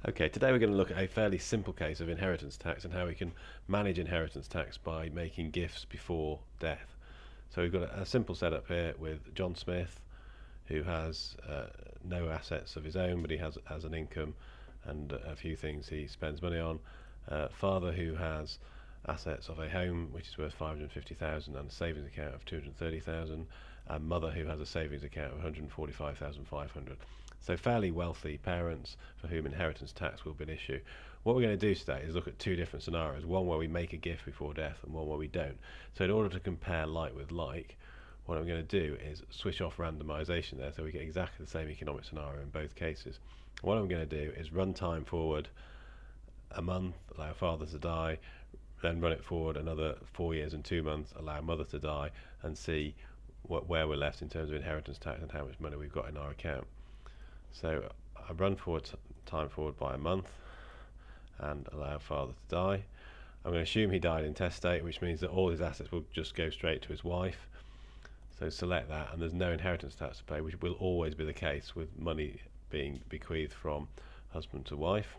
Okay, today we're going to look at a fairly simple case of inheritance tax and how we can manage inheritance tax by making gifts before death. So we've got a simple setup here with John Smith, who has no assets of his own, but he has an income and a few things he spends money on. Father, who has assets of a home which is worth 550,000 and a savings account of 230,000, and mother, who has a savings account of 145,500. So fairly wealthy parents for whom inheritance tax will be an issue. What we're going to do today is look at two different scenarios, one where we make a gift before death and one where we don't. So in order to compare like with like, what I'm going to do is switch off randomization there so we get exactly the same economic scenario in both cases. What I'm going to do is run time forward a month, allow father to die, then run it forward another 4 years and 2 months, allow mother to die, and see where we're left in terms of inheritance tax and how much money we've got in our account. So I run time forward by a month and allow father to die. I'm going to assume he died intestate, which means that all his assets will just go straight to his wife. So select that, and there's no inheritance tax to pay, which will always be the case with money being bequeathed from husband to wife.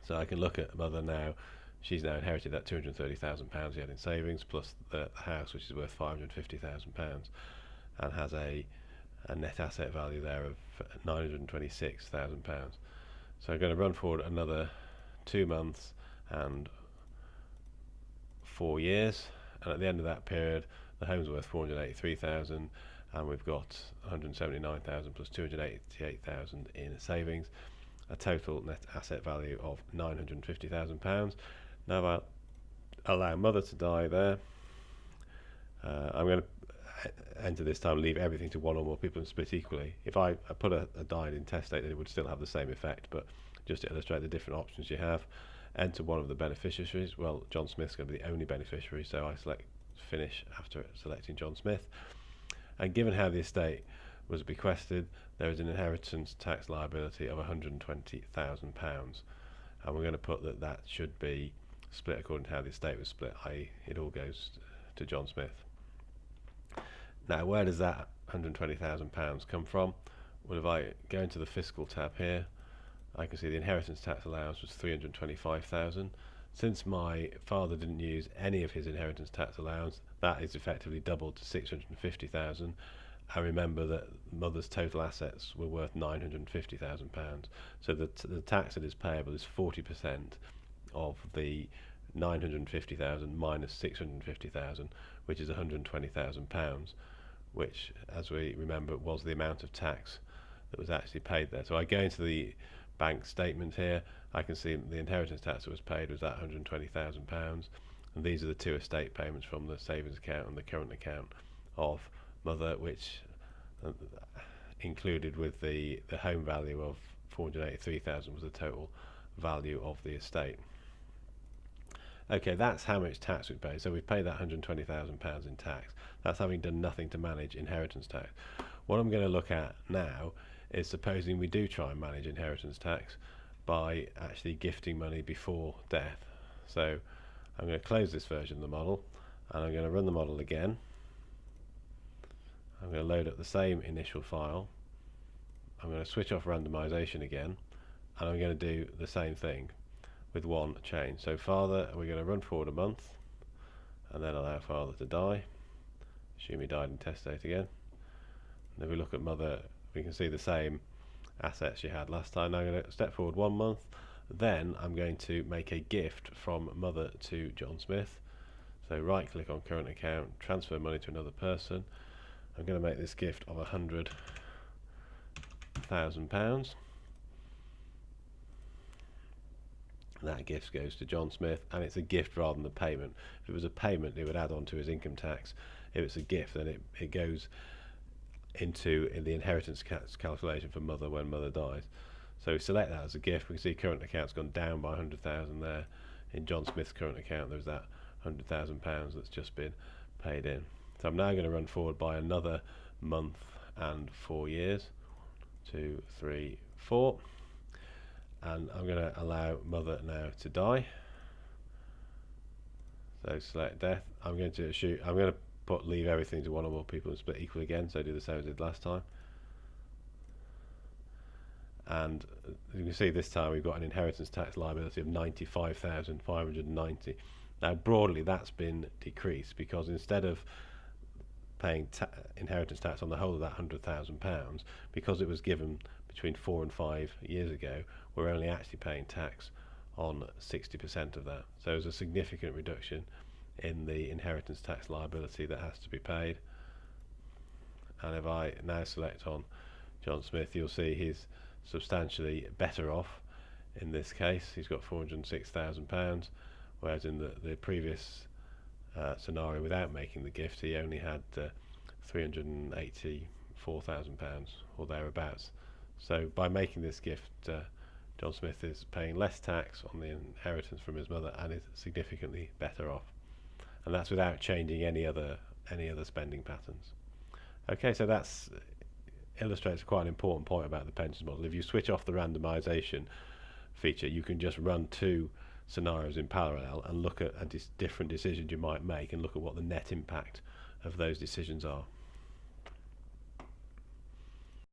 So I can look at mother now. She's now inherited that £230,000 he had in savings, plus the house, which is worth £550,000, and has a net asset value there of £926,000. So I'm going to run forward another 2 months and 4 years, and at the end of that period the home's worth 483,000 and we've got 179,000 plus 288,000 in savings, a total net asset value of £950,000. Now if I allow mother to die there, I'm going to enter this time leave everything to one or more people and split equally. If I put a died intestate, then it would still have the same effect, but just to illustrate the different options you have, enter one of the beneficiaries. Well, John Smith's going to be the only beneficiary, so I select finish after selecting John Smith. And given how the estate was bequested, there is an inheritance tax liability of £120,000, and we're going to put that should be split according to how the estate was split, i.e. it all goes to John Smith. Now where does that £120,000 come from? Well, if I go into the fiscal tab here, I can see the inheritance tax allowance was £325,000. Since my father didn't use any of his inheritance tax allowance, that is effectively doubled to £650,000. I remember that mother's total assets were worth £950,000. So the tax that is payable is 40% of the £950,000 minus £650,000, which is £120,000, which, as we remember, was the amount of tax that was actually paid there. So I go into the bank statement here, I can see the inheritance tax that was paid was that £120,000, and these are the two estate payments from the savings account and the current account of mother, which included with the home value of 483,000 was the total value of the estate. Okay, that's how much tax we pay. So we've paid that £120,000 in tax. That's having done nothing to manage inheritance tax. What I'm going to look at now is supposing we do try and manage inheritance tax by actually gifting money before death. So I'm going to close this version of the model and I'm going to run the model again. I'm going to load up the same initial file. I'm going to switch off randomization again, and I'm going to do the same thing with one change. So father, we're going to run forward a month and then allow father to die. Assume he died intestate again. And if we look at mother, we can see the same assets she had last time. Now I'm going to step forward 1 month, then I'm going to make a gift from mother to John Smith. So right click on current account, transfer money to another person. I'm going to make this gift of £100,000. That gift goes to John Smith, and it's a gift rather than a payment. If it was a payment, it would add on to his income tax. If it's a gift, then it goes into the inheritance calculation for mother when mother dies. So we select that as a gift. We can see current account's gone down by 100,000 there. In John Smith's current account, there's that £100,000 that's just been paid in. So I'm now going to run forward by another month and 4 years. 2, 3, 4. And I'm going to allow mother now to die. So select death. I'm going to leave everything to one or more people and split equal again, so do the same as I did last time. and you can see this time we've got an inheritance tax liability of 95,590. Now broadly that's been decreased, because instead of paying inheritance tax on the whole of that £100,000, because it was given between 4 and 5 years ago, we're only actually paying tax on 60% of that. So there's a significant reduction in the inheritance tax liability that has to be paid. And if I now select on John Smith, you'll see he's substantially better off in this case. He's got £406,000, whereas in the previous scenario without making the gift, he only had £384,000 or thereabouts. So by making this gift, John Smith is paying less tax on the inheritance from his mother and is significantly better off, and that's without changing any other spending patterns. Okay, so that's illustrates quite an important point about the pensions model. If you switch off the randomization feature, you can just run two scenarios in parallel and look at different decisions you might make, and look at what the net impact of those decisions are.